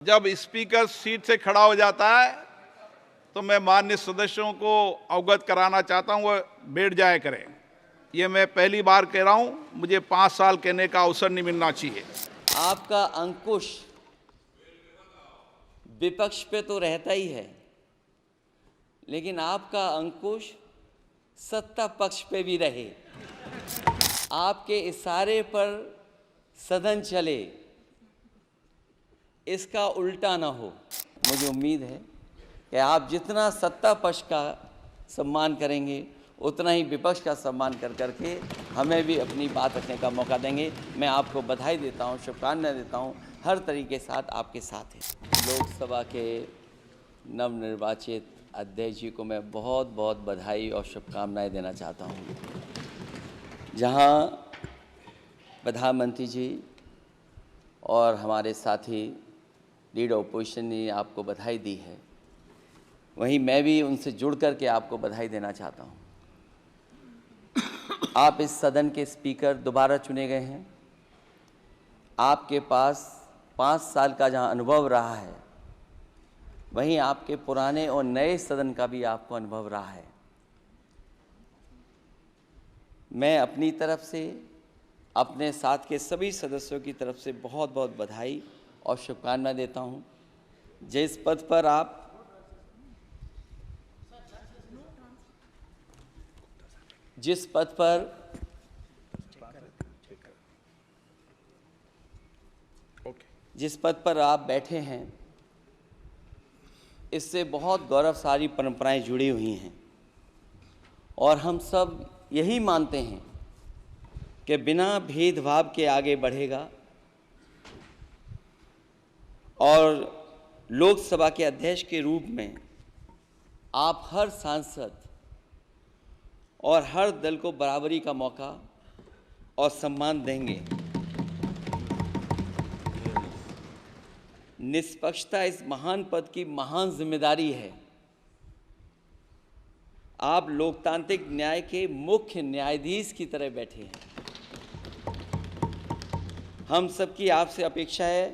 जब speaker seat से खड़ा हो जाता है तो मैं माननीय सदस्यों को अवगत कराना चाहता हूं, वो बैठ जाया करें। ये मैं पहली बार कह रहा हूं, मुझे 5 साल कहने का अवसर नहीं मिलना चाहिए। आपका अंकुश विपक्ष पे तो रहता ही है, लेकिन आपका अंकुश सत्ता पक्ष पे भी रहे। आपके इशारे पर सदन चले, इसका उल्टा ना हो। मुझे उम्मीद है कि आप जितना सत्ता पक्ष का सम्मान करेंगे, उतना ही विपक्ष का सम्मान कर करके हमें भी अपनी बात रखने का मौका देंगे। मैं आपको बधाई देता हूं, शुभकामनाएं देता हूं, हर तरीके के साथ आपके साथ हैं। लोकसभा के नवनिर्वाचित अध्यक्ष जी को मैं बहुत बहुत बधाई और शुभकामनाएं देना चाहता हूं। जहां प्रधानमंत्री जी और हमारे साथी लीडर ऑपोजिशन ने आपको बधाई दी है, वहीं मैं भी उनसे जुड़ कर के आपको बधाई देना चाहता हूं। आप इस सदन के स्पीकर दोबारा चुने गए हैं। आपके पास 5 साल का जहां अनुभव रहा है, वहीं आपके पुराने और नए सदन का भी आपको अनुभव रहा है। मैं अपनी तरफ से, अपने साथ के सभी सदस्यों की तरफ से बहुत बहुत बधाई और शुभकामनाएं देता हूं। जिस पद पर आप जिस पद पर आप बैठे हैं, इससे बहुत गौरवशाली परंपराएं जुड़ी हुई हैं और हम सब यही मानते हैं कि बिना भेदभाव के आगे बढ़ेगा और लोकसभा के अध्यक्ष के रूप में आप हर सांसद और हर दल को बराबरी का मौका और सम्मान देंगे। निष्पक्षता इस महान पद की महान जिम्मेदारी है। आप लोकतांत्रिक न्याय के मुख्य न्यायाधीश की तरह बैठे हैं। हम सबकी आपसे अपेक्षा है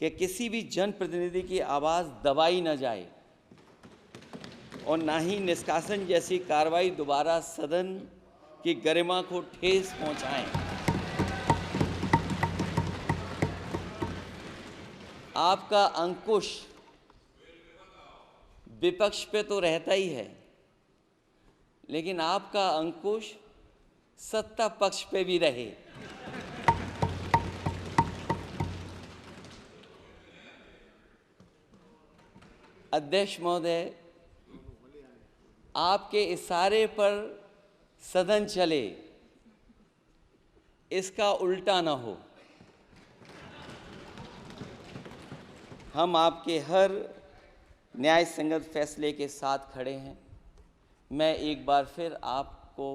कि किसी भी जनप्रतिनिधि की आवाज़ दबाई न जाए और ना ही निष्कासन जैसी कार्रवाई दोबारा सदन की गरिमा को ठेस पहुंचाएं। आपका अंकुश विपक्ष पे तो रहता ही है, लेकिन आपका अंकुश सत्ता पक्ष पे भी रहे। अध्यक्ष महोदय, आपके इशारे पर सदन चले, इसका उल्टा ना हो। हम आपके हर न्याय संगत फैसले के साथ खड़े हैं। मैं एक बार फिर आपको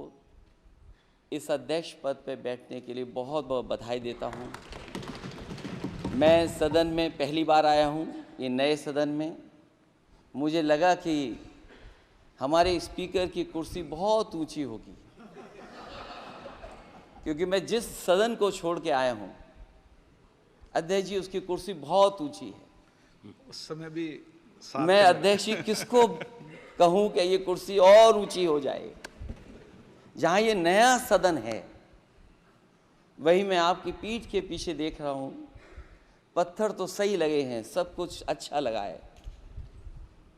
इस अध्यक्ष पद पर बैठने के लिए बहुत बहुत बधाई देता हूं। मैं सदन में पहली बार आया हूं, ये नए सदन में। मुझे लगा कि हमारे स्पीकर की कुर्सी बहुत ऊंची होगी, क्योंकि मैं जिस सदन को छोड़ के आया हूं, अध्यक्ष जी, उसकी कुर्सी बहुत ऊंची है। उस समय भी मैं अध्यक्ष जी किसको कहूं कि ये कुर्सी और ऊंची हो जाए। जहां ये नया सदन है, वही मैं आपकी पीठ के पीछे देख रहा हूं, पत्थर तो सही लगे हैं, सब कुछ अच्छा लगा है,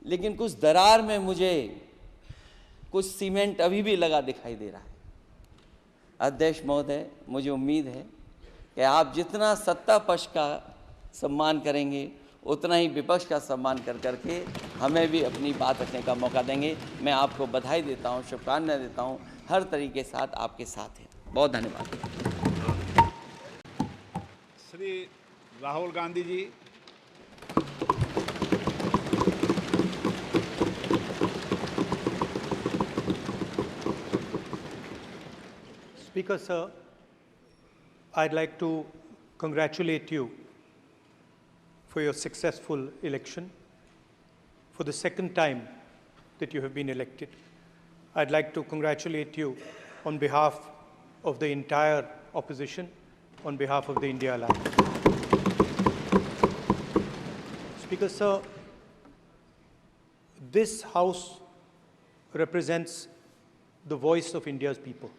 लेकिन कुछ दरार में मुझे कुछ सीमेंट अभी भी लगा दिखाई दे रहा है। अध्यक्ष महोदय, मुझे उम्मीद है कि आप जितना सत्ता पक्ष का सम्मान करेंगे, उतना ही विपक्ष का सम्मान कर करके हमें भी अपनी बात रखने का मौका देंगे। मैं आपको बधाई देता हूं, शुभकामनाएं देता हूं, हर तरीके के साथ आपके साथ हैं। बहुत धन्यवाद। Shri Rahul Gandhi ji. Speaker sir, I'd like to congratulate you for your successful election, for the second time that you have been elected. I'd like to congratulate you on behalf of the entire opposition, on behalf of the India Alliance. Speaker, sir, this House represents the voice of India's people.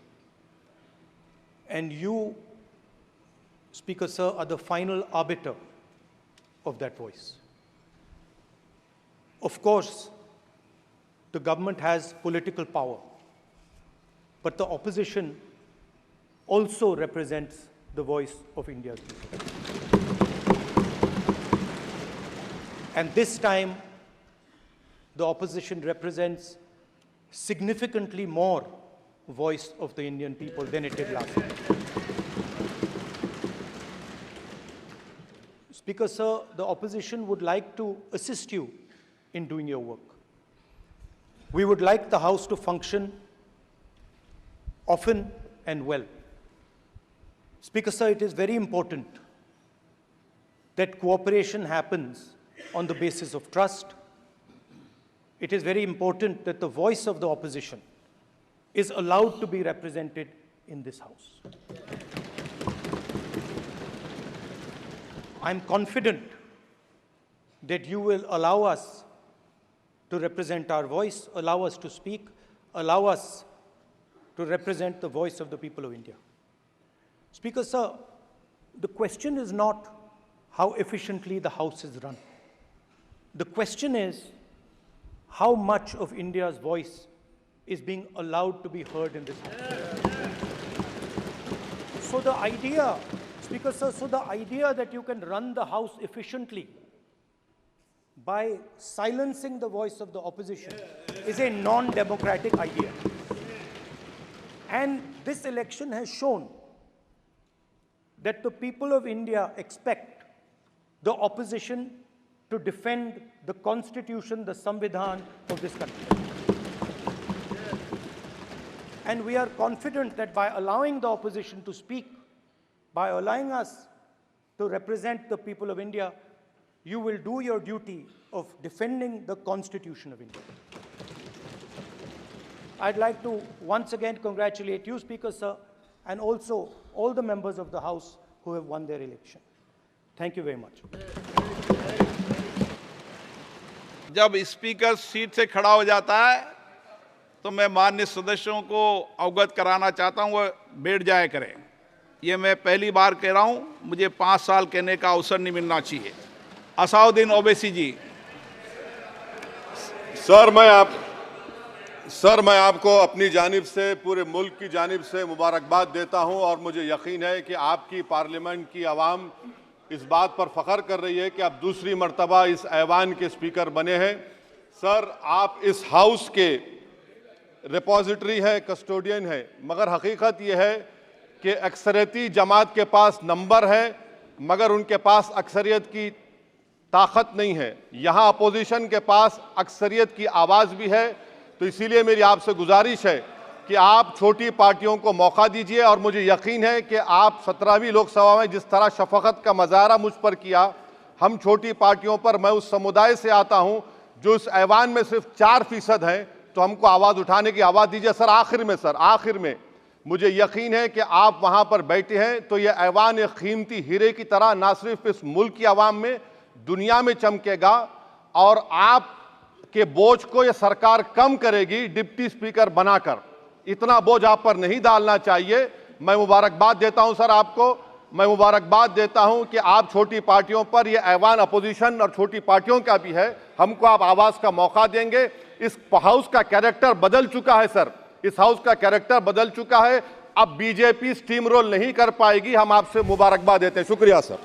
And you, Speaker, sir, are the final arbiter of that voice. Of course, the government has political power, but the opposition also represents the voice of India's people. And this time, the opposition represents significantly more voice of the Indian people than it did last time. Speaker, sir, the opposition would like to assist you in doing your work. We would like the House to function often and well. Speaker, sir, it is very important that cooperation happens on the basis of trust. It is very important that the voice of the opposition is allowed to be represented in this House. I'm confident that you will allow us to represent our voice, allow us to speak, allow us to represent the voice of the people of India. Speaker, sir, the question is not how efficiently the House is run. The question is how much of India's voice is being allowed to be heard in this House. So the idea, Speaker, sir, so the idea that you can run the House efficiently by silencing the voice of the opposition is a non-democratic idea. And this election has shown that the people of India expect the opposition to defend the Constitution, the Samvidhan of this country. And we are confident that by allowing the opposition to speak, by allowing us to represent the people of India, you will do your duty of defending the Constitution of India. I'd like to once again congratulate you, Speaker, sir, and also all the members of the House who have won their election. Thank you very much. जब speaker seat से खड़ा हो जाता है तो मैं माननीय सदस्यों को अवगत कराना चाहता हूं, वो बैठ जाया करें। ये मैं पहली बार कह रहा हूं, मुझे 5 साल कहने का अवसर नहीं मिलना चाहिए। असाउद्दीन ओवैसी जी। सर मैं आपको अपनी जानिब से, पूरे मुल्क की जानिब से मुबारकबाद देता हूं और मुझे यकीन है कि आपकी पार्लियामेंट की आवाम इस बात पर फख्र कर रही है कि आप दूसरी मर्तबा इस ऐवान के स्पीकर बने हैं। सर, आप इस हाउस के रिपोजिटरी हैं, कस्टोडियन हैं, मगर हकीकत यह है कि अक्सरियती जमात के पास नंबर है मगर उनके पास अक्सरियत की ताकत नहीं है। यहाँ अपोजिशन के पास अक्सरियत की आवाज़ भी है, तो इसीलिए मेरी आपसे गुजारिश है कि आप छोटी पार्टियों को मौका दीजिए और मुझे यकीन है कि आप 17वीं लोकसभा में जिस तरह शफकत का मुजाहरा मुझ पर किया, हम छोटी पार्टियों पर, मैं उस समुदाय से आता हूं जो इस ऐवान में सिर्फ 4% हैं, तो हमको आवाज़ उठाने की आवाज़ दीजिए। सर आखिर में मुझे यकीन है कि आप वहां पर बैठे हैं तो यह ऐवान एक कीमती हीरे की तरह ना सिर्फ इस मुल्क की आवाम में, दुनिया में चमकेगा और आप के बोझ को यह सरकार कम करेगी डिप्टी स्पीकर बनाकर। इतना बोझ आप पर नहीं डालना चाहिए। मैं मुबारकबाद देता हूं सर आपको, मैं मुबारकबाद देता हूं कि आप छोटी पार्टियों पर, यह ऐवान अपोजिशन और छोटी पार्टियों का भी है, हमको आप आवाज़ का मौका देंगे। इस हाउस का कैरेक्टर बदल चुका है सर, इस हाउस का कैरेक्टर बदल चुका है। अब बीजेपी स्टीम रोल नहीं कर पाएगी। हम आपसे मुबारकबाद देते हैं। शुक्रिया सर।